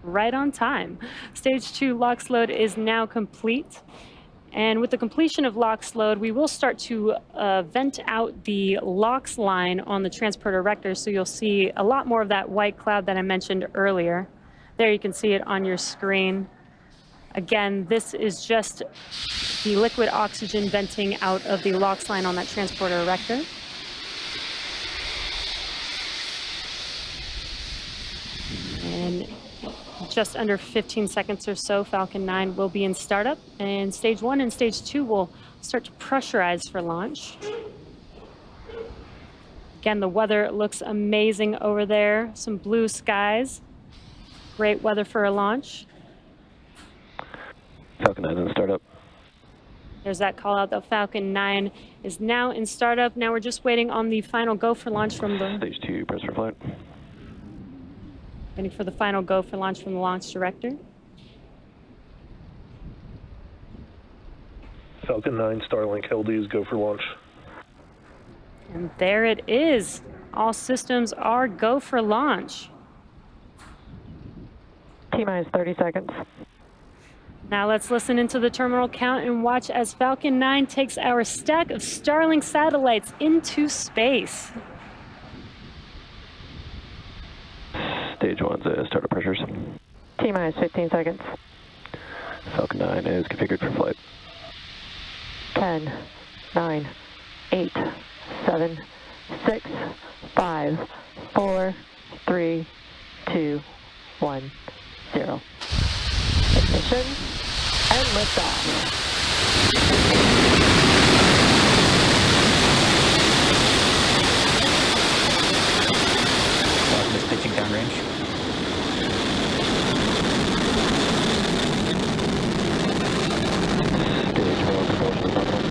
right on time. Stage 2 LOX load is now complete. And with the completion of LOX load, we will start to vent out the LOX line on the transporter erector, so you'll see a lot more of that white cloud that I mentioned earlier. There you can see it on your screen. Again, this is just the liquid oxygen venting out of the LOX line on that transporter erector. And just under 15 seconds or so, Falcon 9 will be in startup, and Stage 1 and Stage 2 will start to pressurize for launch. Again, the weather looks amazing over there. Some blue skies. Great weather for a launch. Falcon 9 in startup. There's that call out that Falcon 9 is now in startup. Now we're just waiting on the final go for launch from the... Stage 2, press for flight. Waiting for the final go for launch from the launch director. Falcon 9 Starlink LDs go for launch. And there it is. All systems are go for launch. T-minus 30 seconds. Now let's listen into the terminal count and watch as Falcon 9 takes our stack of Starlink satellites into space. Stage 1's startup pressures. T-minus 15 seconds. Falcon 9 is configured for flight. 10, 9, 8, 7, 6, 5, 4, 3, 2, 1, 0. Ignition and liftoff. Falcon is pitching downrange. Stage 1 propulsion throttle.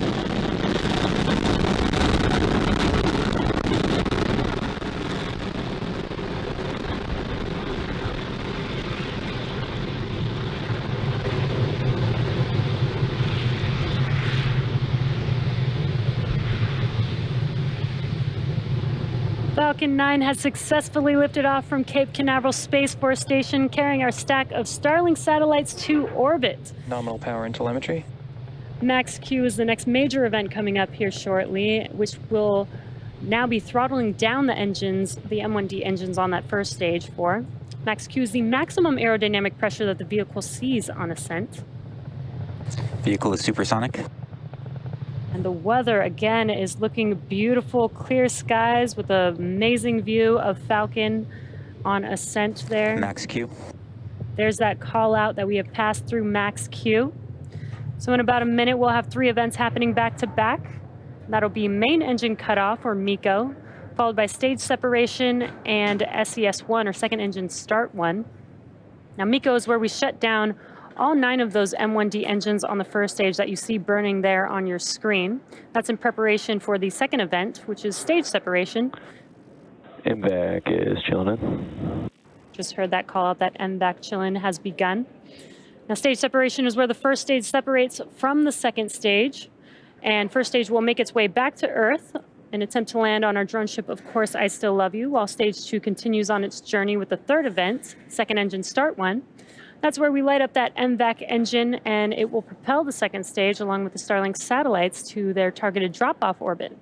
Falcon 9 has successfully lifted off from Cape Canaveral Space Force Station, carrying our stack of Starlink satellites to orbit. Nominal power and telemetry. Max Q is the next major event coming up here shortly, which will now be throttling down the engines, the M1D engines on that first stage for. Max Q is the maximum aerodynamic pressure that the vehicle sees on ascent. Vehicle is supersonic. And the weather, again, is looking beautiful, clear skies with an amazing view of Falcon on ascent there. Max Q. There's that call out that we have passed through Max Q. So in about a minute, we'll have 3 events happening back to back. That'll be main engine cutoff, or MECO, followed by stage separation and SES1, or second engine start 1. Now MECO is where we shut down all 9 of those M1D engines on the first stage that you see burning there on your screen. That's in preparation for the second event, which is stage separation. MVAC is chilling in. Just heard that call out that MVAC chillin has begun. Now stage separation is where the first stage separates from the second stage, and first stage will make its way back to Earth in an attempt to land on our drone ship, Of Course I Still Love You, while stage 2 continues on its journey with the third event, second engine start 1. That's where we light up that MVAC engine, and it will propel the second stage along with the Starlink satellites to their targeted drop-off orbit.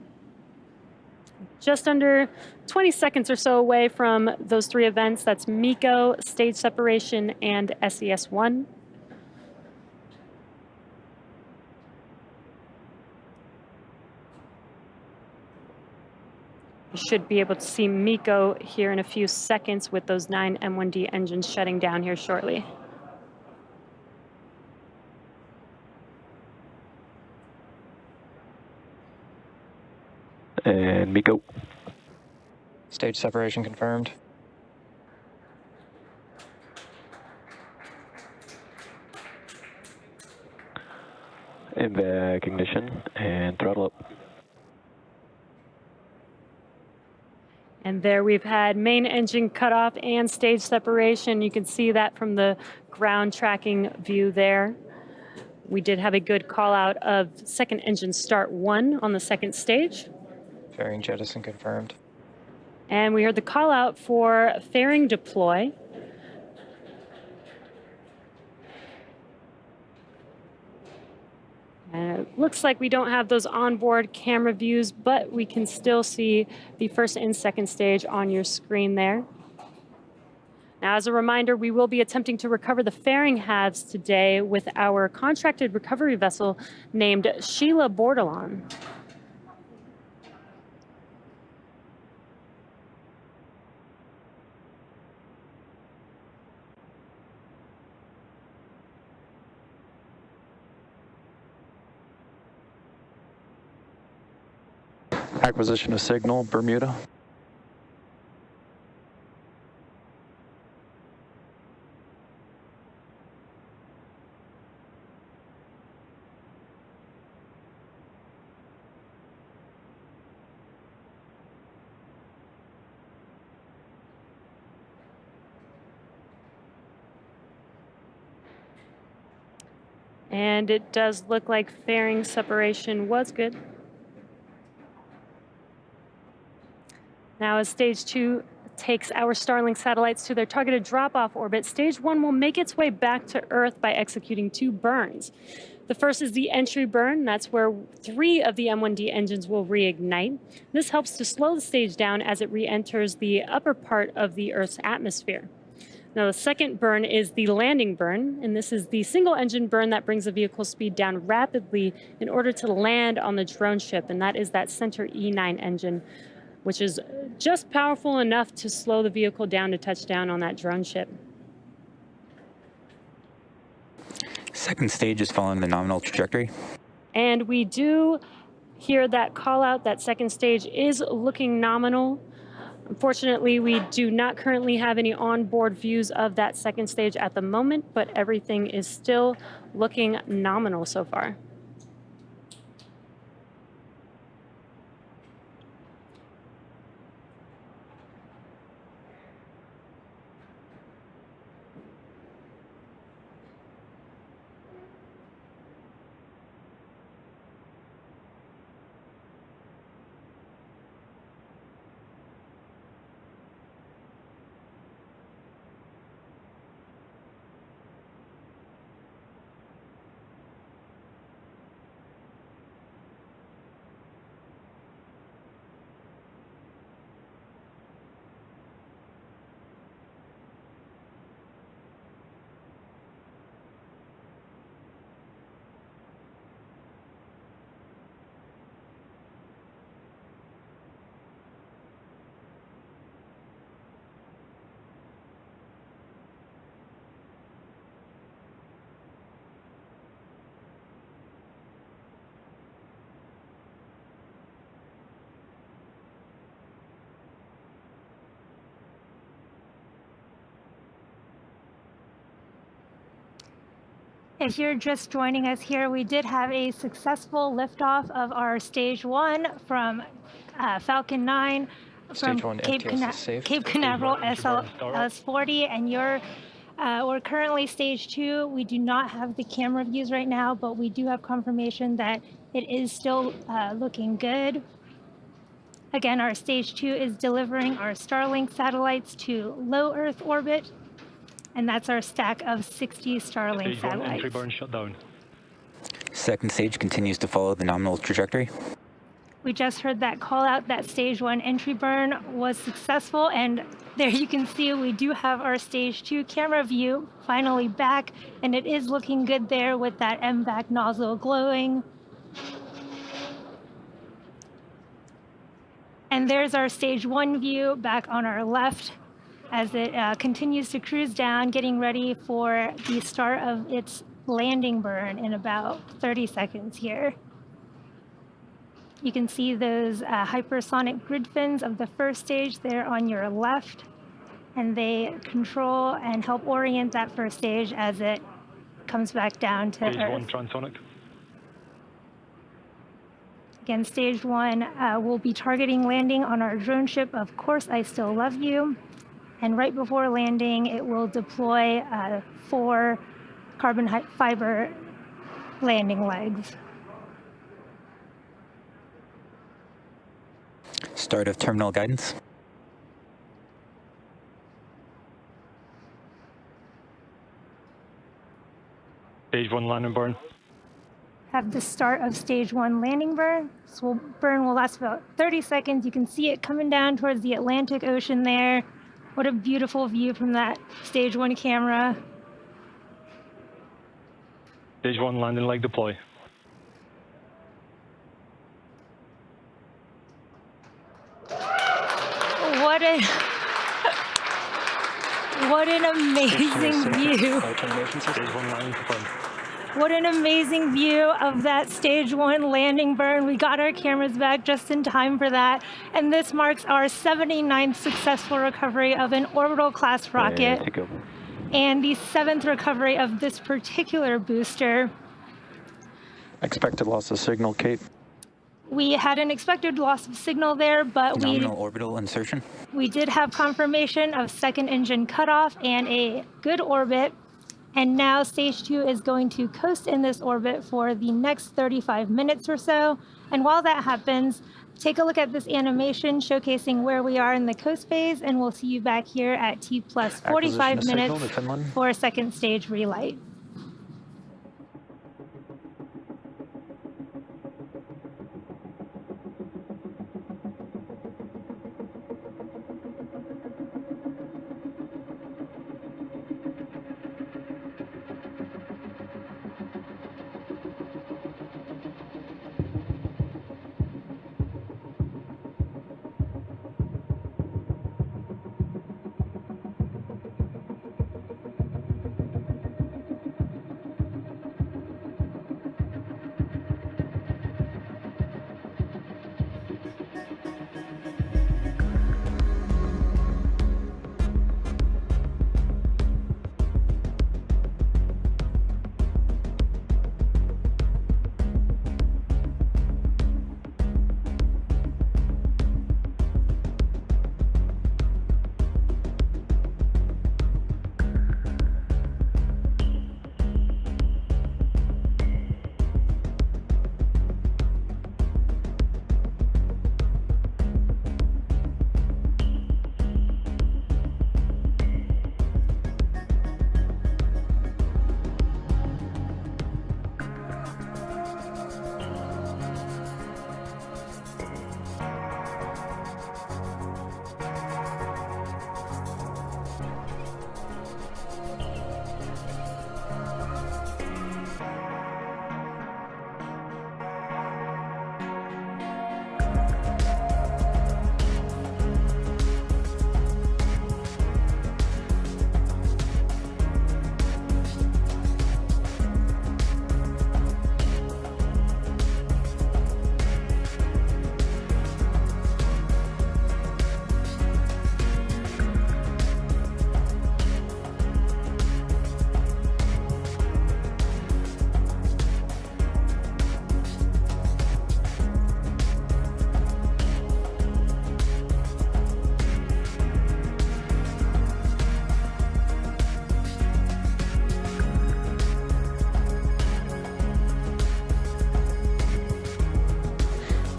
Just under 20 seconds or so away from those 3 events, that's MECO, stage separation, and SES1. You should be able to see MECO here in a few seconds with those 9 M1D engines shutting down here shortly. And MECO. Stage separation confirmed. MVAC ignition and throttle up. And there we've had main engine cutoff and stage separation. You can see that from the ground tracking view there. We did have a good call out of second engine start 1 on the second stage. Fairing jettison confirmed. And we heard the call out for fairing deploy. It looks like we don't have those onboard camera views, but we can still see the first and second stage on your screen there. Now, as a reminder, we will be attempting to recover the fairing halves today with our contracted recovery vessel named Sheila Bordelon. Acquisition of signal, Bermuda. And it does look like fairing separation was good. Now, as stage 2 takes our Starlink satellites to their targeted drop-off orbit, stage 1 will make its way back to Earth by executing 2 burns. The first is the entry burn. That's where 3 of the M1D engines will reignite. This helps to slow the stage down as it re-enters the upper part of the Earth's atmosphere. Now, the second burn is the landing burn, and this is the single engine burn that brings the vehicle speed down rapidly in order to land on the drone ship, and that is that center E9 engine, which is just powerful enough to slow the vehicle down to touch down on that drone ship. Second stage is following the nominal trajectory. And we do hear that call out that second stage is looking nominal. Unfortunately, we do not currently have any onboard views of that second stage at the moment, but everything is still looking nominal so far. If you're just joining us here, we did have a successful liftoff of our Stage 1 from Falcon 9 from Stage 1 Cape, FTS is safe. Cape Canaveral SLS-40, and we're currently Stage 2. We do not have the camera views right now, but we do have confirmation that it is still looking good. Again, our Stage 2 is delivering our Starlink satellites to low Earth orbit, and that's our stack of 60 Starlink Stage 1 entry satellites. burn shut down. Second stage continues to follow the nominal trajectory. We just heard that call out that Stage 1 entry burn was successful, and there you can see we do have our Stage 2 camera view finally back, and it is looking good there with that MVAC nozzle glowing. And there's our Stage 1 view back on our left as it continues to cruise down, getting ready for the start of its landing burn in about 30 seconds here. You can see those hypersonic grid fins of the first stage there on your left, and they control and help orient that first stage as it comes back down to Stage Earth. 1 transonic. Again, Stage 1 will be targeting landing on our drone ship, Of Course I Still Love You. And right before landing, it will deploy 4 carbon fiber landing legs. Start of terminal guidance. Stage 1 landing burn. have the start of stage 1 landing burn. This burn will last about 30 seconds. You can see it coming down towards the Atlantic Ocean there. What a beautiful view from that stage 1 camera. Stage 1 landing leg deploy. What an amazing view. Stage 1 landing confirmed. What an amazing view of that stage 1 landing burn. We got our cameras back just in time for that. And this marks our 79th successful recovery of an orbital class rocket And go. and the 7th recovery of this particular booster. Expected loss of signal, Kate. We had an expected loss of signal there, but Nominal orbital insertion. we did have confirmation of second engine cutoff and a good orbit. And now stage 2 is going to coast in this orbit for the next 35 minutes or so. And while that happens, take a look at this animation showcasing where we are in the coast phase, and we'll see you back here at T plus 45 Acquisition of minutes signal to Finland. for a second stage relight.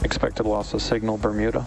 Expected loss of signal, Bermuda.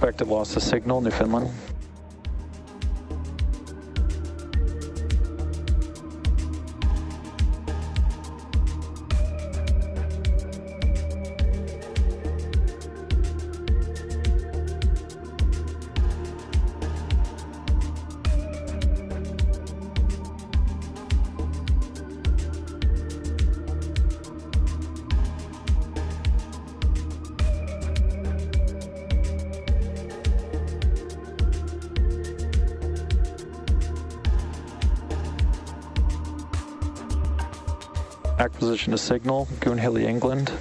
Expected loss of signal, Newfoundland. Acquisition of signal, Goonhilly, England.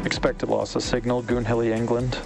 Expected loss of signal, Goonhilly, England.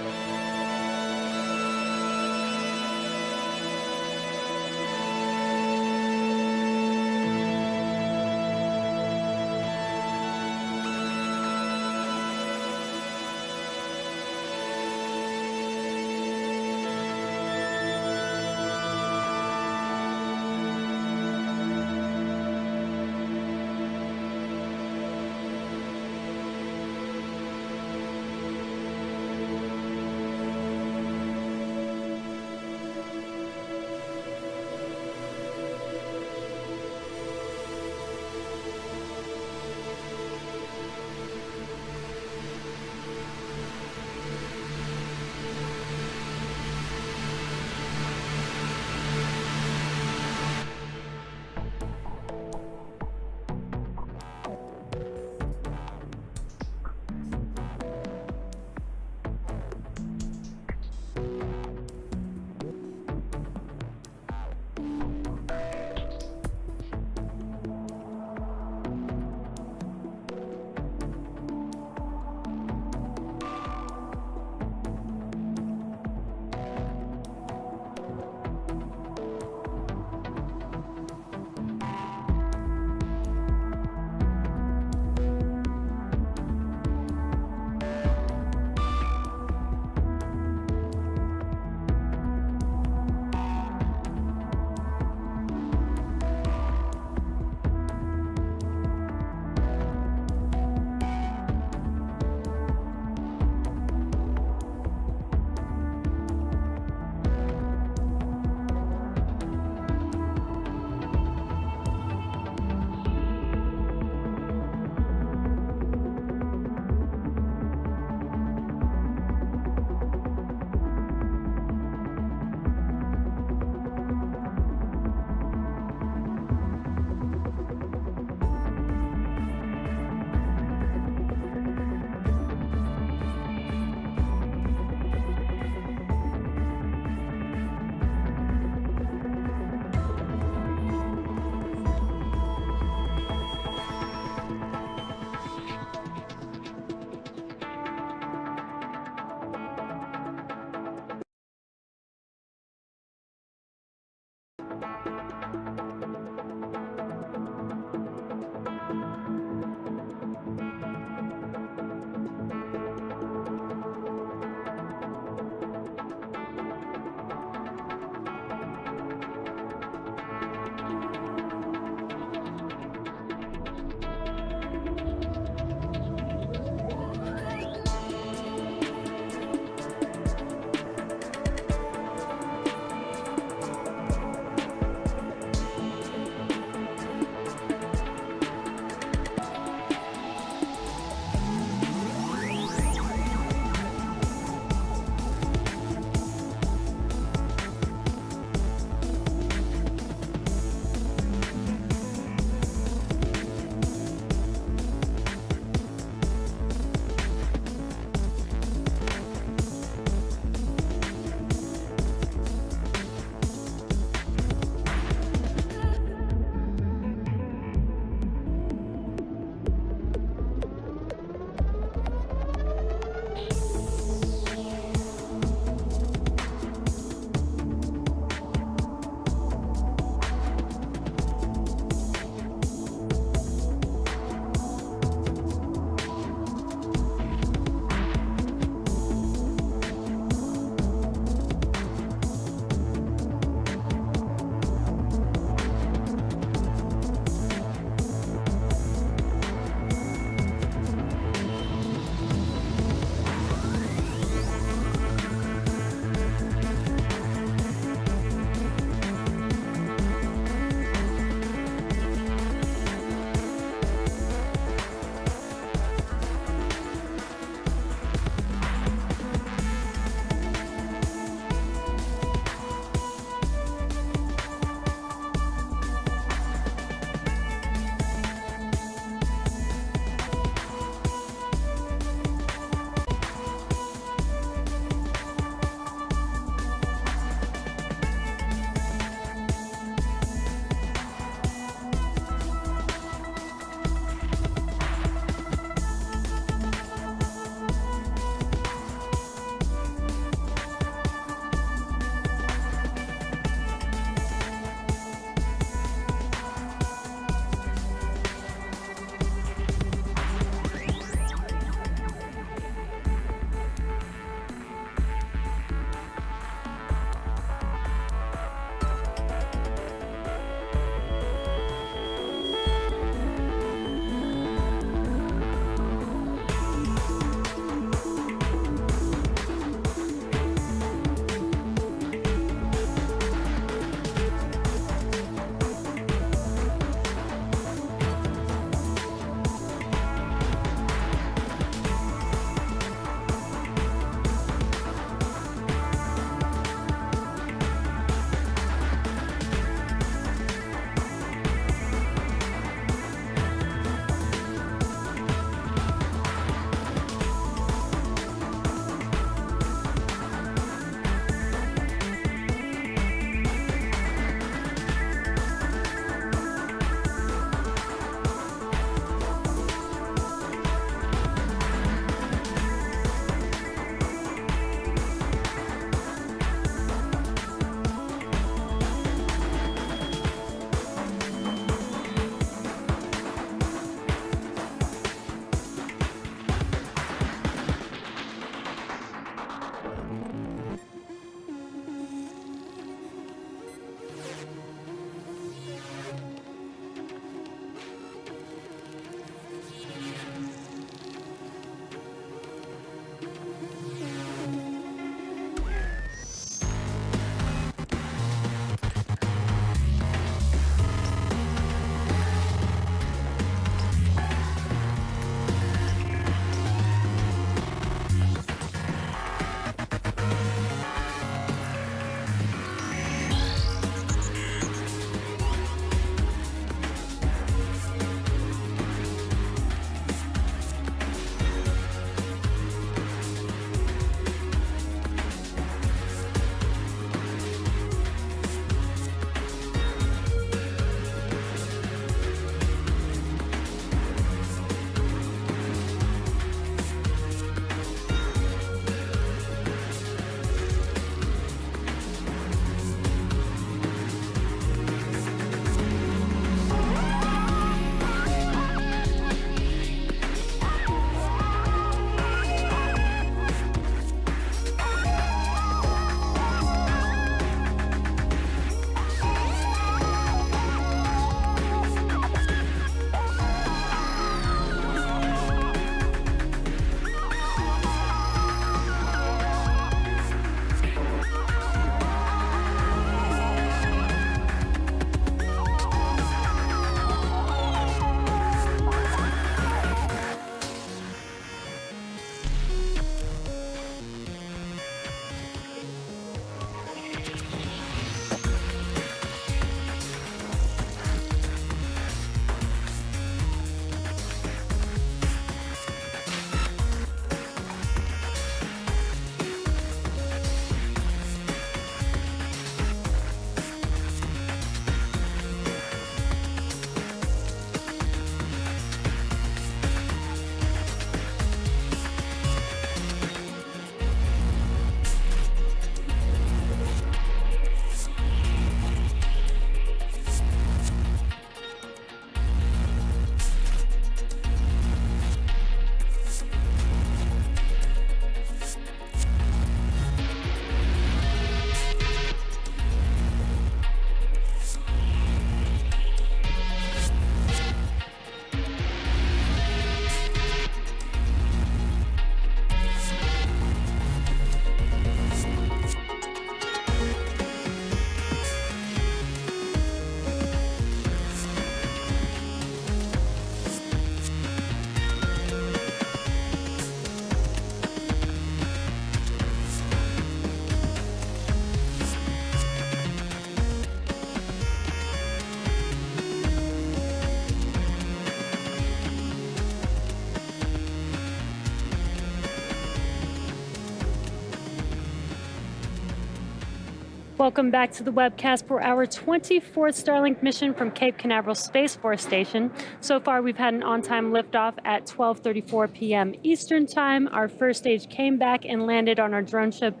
Welcome back to the webcast for our 24th Starlink mission from Cape Canaveral Space Force Station. So far, we've had an on-time liftoff at 12:34 p.m. Eastern Time. Our first stage came back and landed on our drone ship,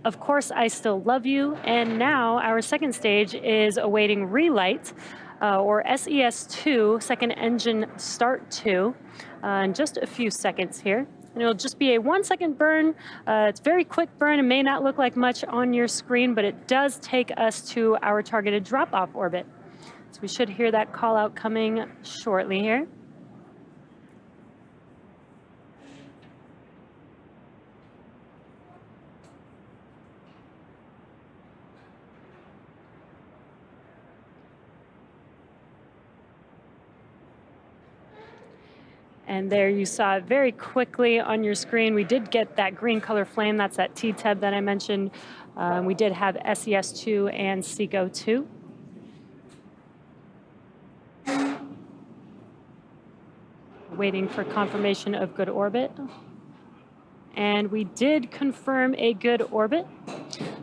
Of Course I Still Love You. And now our second stage is awaiting relight, or SES-2, second engine start 2, in just a few seconds here. And it'll just be a 1-second burn. It's a very quick burn. It may not look like much on your screen, but it does take us to our targeted drop-off orbit. So we should hear that call out coming shortly here. And there you saw it very quickly on your screen. We did get that green color flame. That's that T-Teb that I mentioned. We did have SES-2 and SECO-2. Waiting for confirmation of good orbit. And we did confirm a good orbit.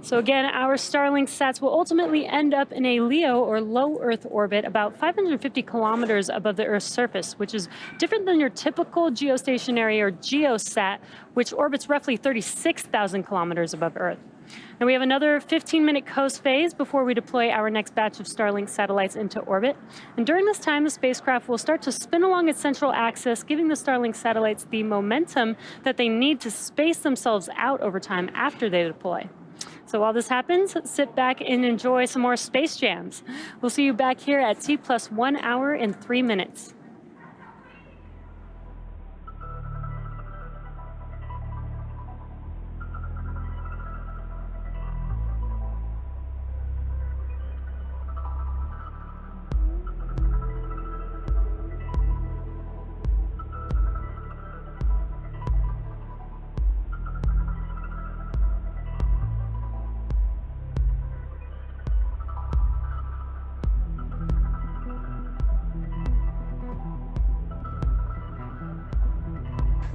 So again, our Starlink sats will ultimately end up in a LEO, or low Earth orbit, about 550 kilometers above the Earth's surface, which is different than your typical geostationary or GeoSat, which orbits roughly 36,000 kilometers above Earth. And we have another 15-minute coast phase before we deploy our next batch of Starlink satellites into orbit. And during this time, the spacecraft will start to spin along its central axis, giving the Starlink satellites the momentum that they need to space themselves out over time after they deploy. So while this happens, sit back and enjoy some more space jams. We'll see you back here at T+1 hour and 3 minutes.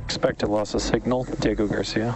Expected loss of signal, Diego Garcia.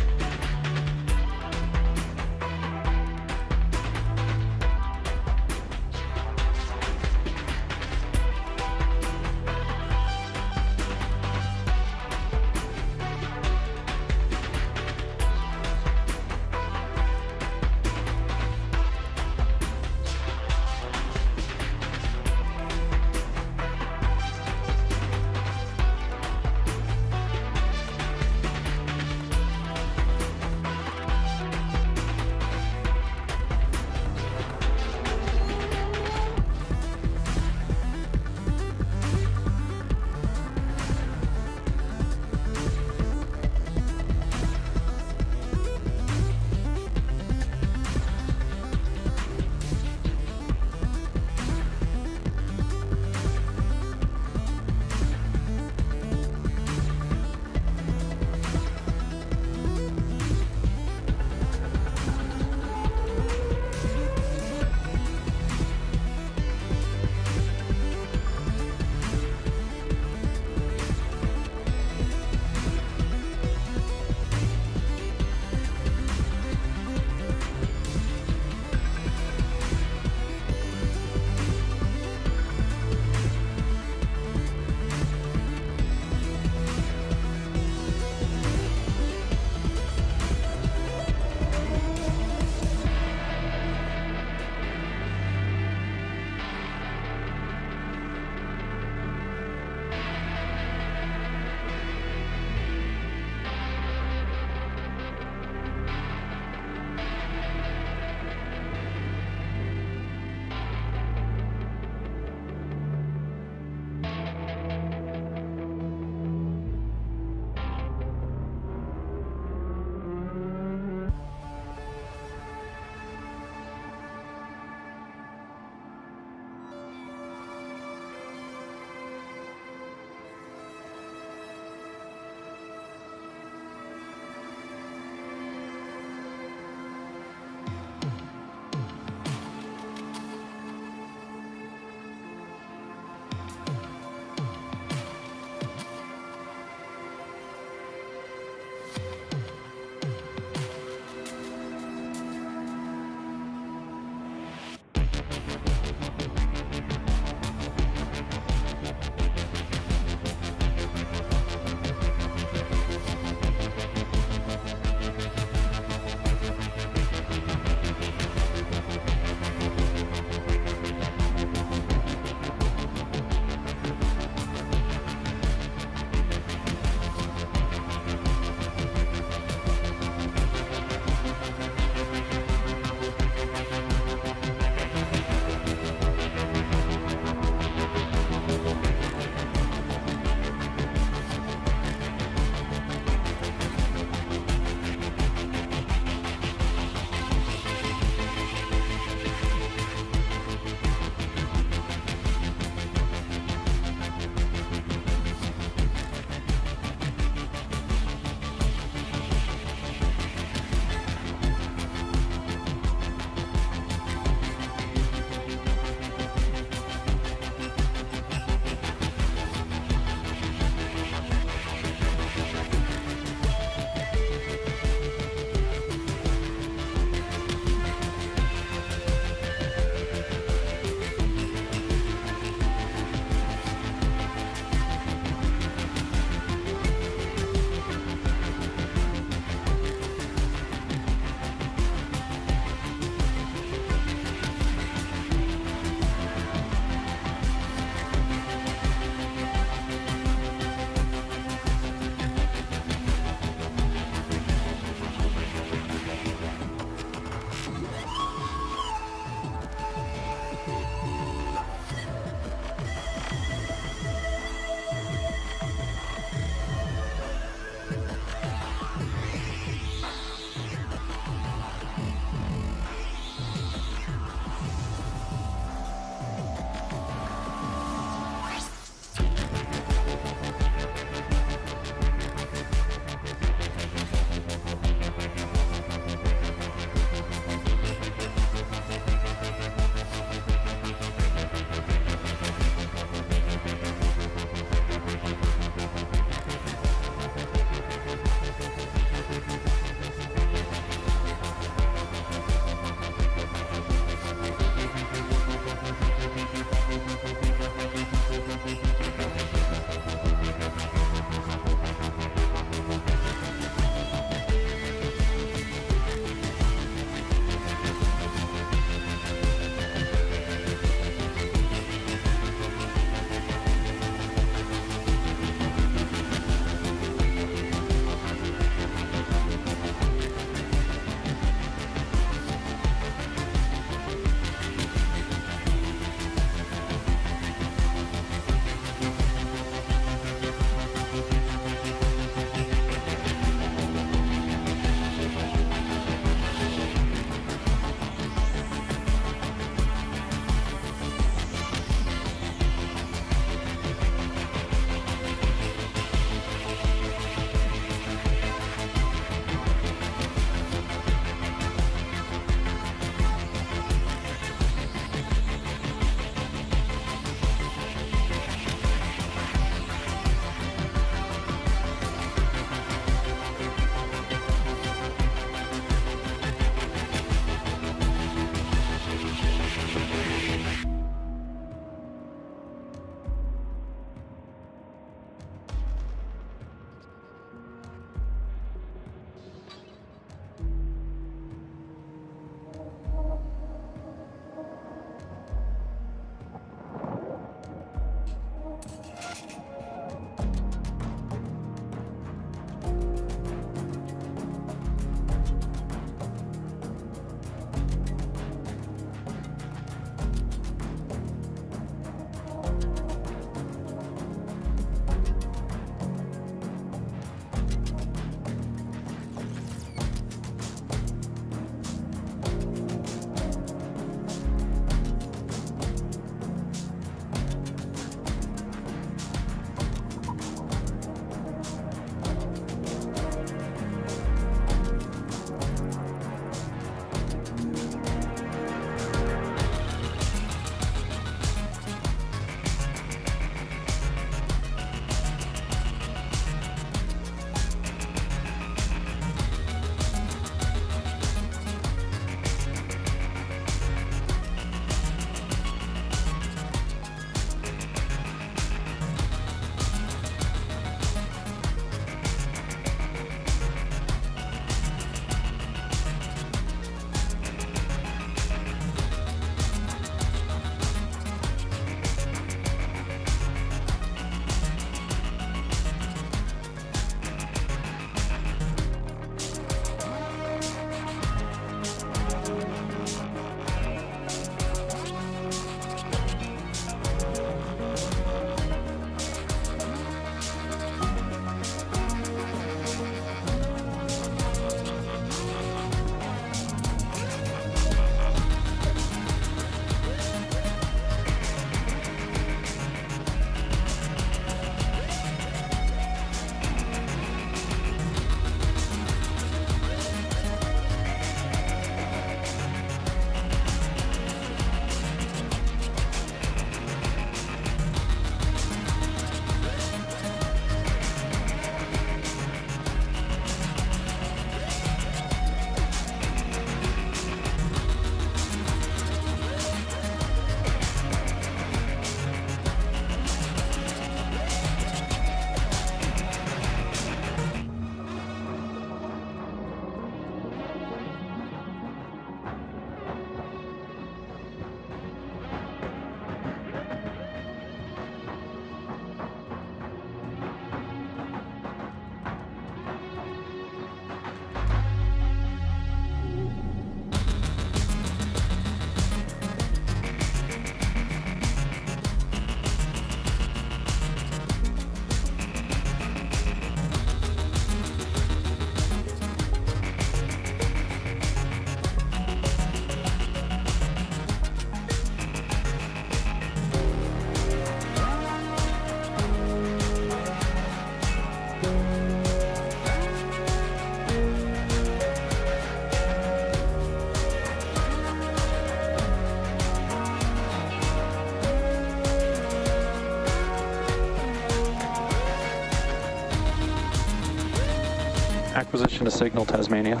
Position to signal Tasmania.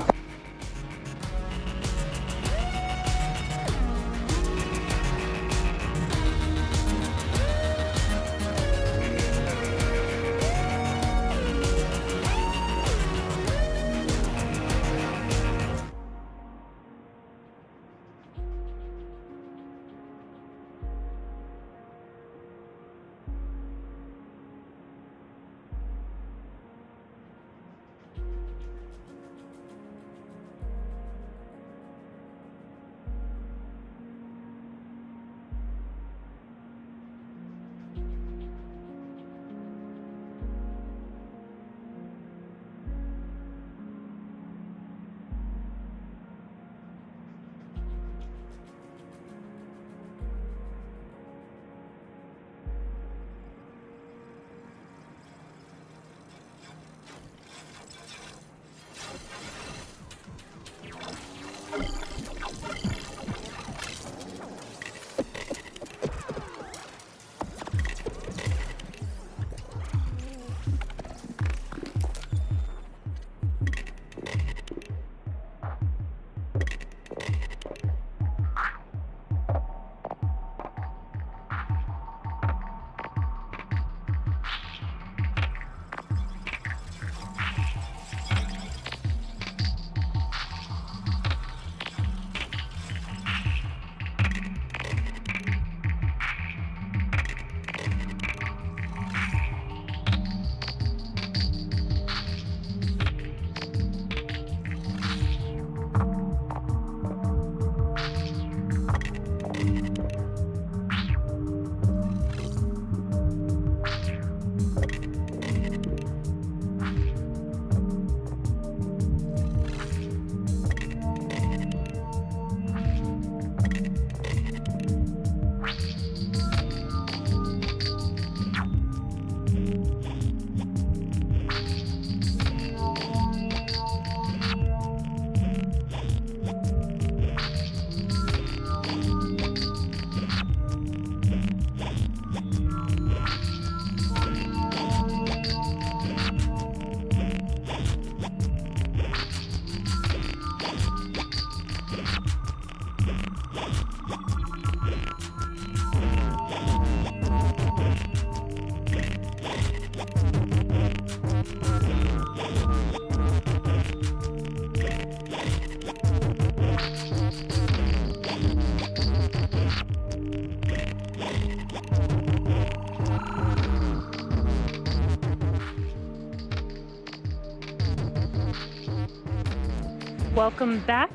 Welcome back.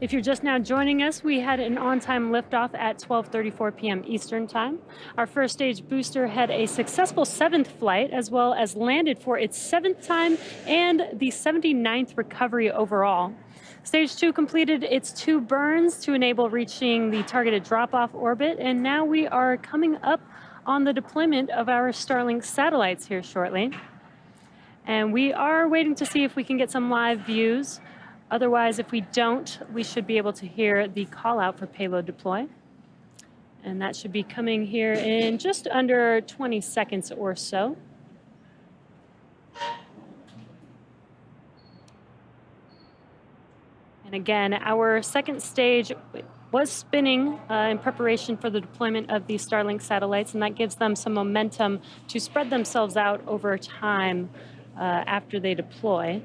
If you're just now joining us, we had an on-time liftoff at 12:34 p.m. Eastern Time. Our first stage booster had a successful 7th flight, as well as landed for its 7th time and the 79th recovery overall. Stage 2 completed its 2 burns to enable reaching the targeted drop-off orbit, and now we are coming up on the deployment of our Starlink satellites here shortly. And we are waiting to see if we can get some live views. Otherwise, if we don't, we should be able to hear the call out for payload deploy. And that should be coming here in just under 20 seconds or so. And again, our second stage was spinning in preparation for the deployment of these Starlink satellites, and that gives them some momentum to spread themselves out over time after they deploy.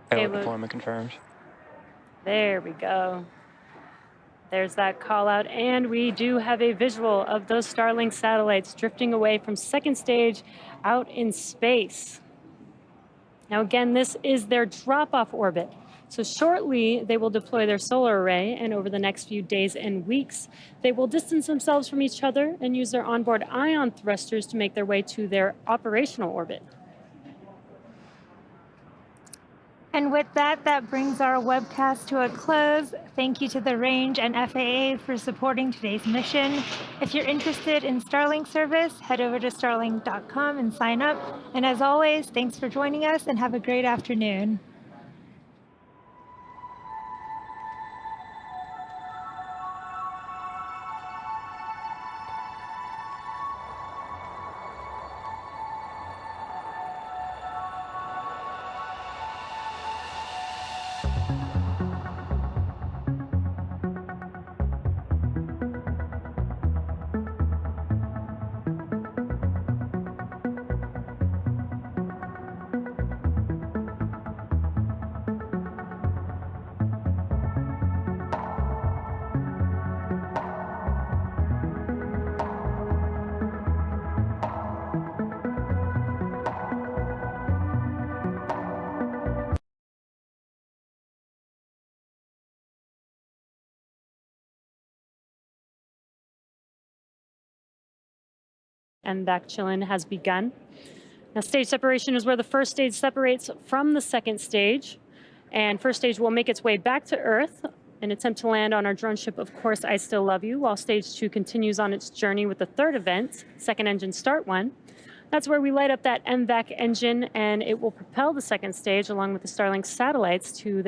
Payload deployment confirmed. There we go. There's that call out, and we do have a visual of those Starlink satellites drifting away from second stage out in space. Now again, this is their drop-off orbit. So shortly, they will deploy their solar array, and over the next few days and weeks, they will distance themselves from each other and use their onboard ion thrusters to make their way to their operational orbit. And with that, that brings our webcast to a close. Thank you to the Range and FAA for supporting today's mission. If you're interested in Starlink service, head over to starlink.com and sign up. And as always, thanks for joining us and have a great afternoon. MVAC chillin has begun. Now, stage separation is where the first stage separates from the second stage, and first stage will make its way back to Earth and attempt to land on our drone ship, Of Course I Still Love You, while stage 2 continues on its journey with the third event, second engine start 1. That's where we light up that MVAC engine, and it will propel the second stage along with the Starlink satellites to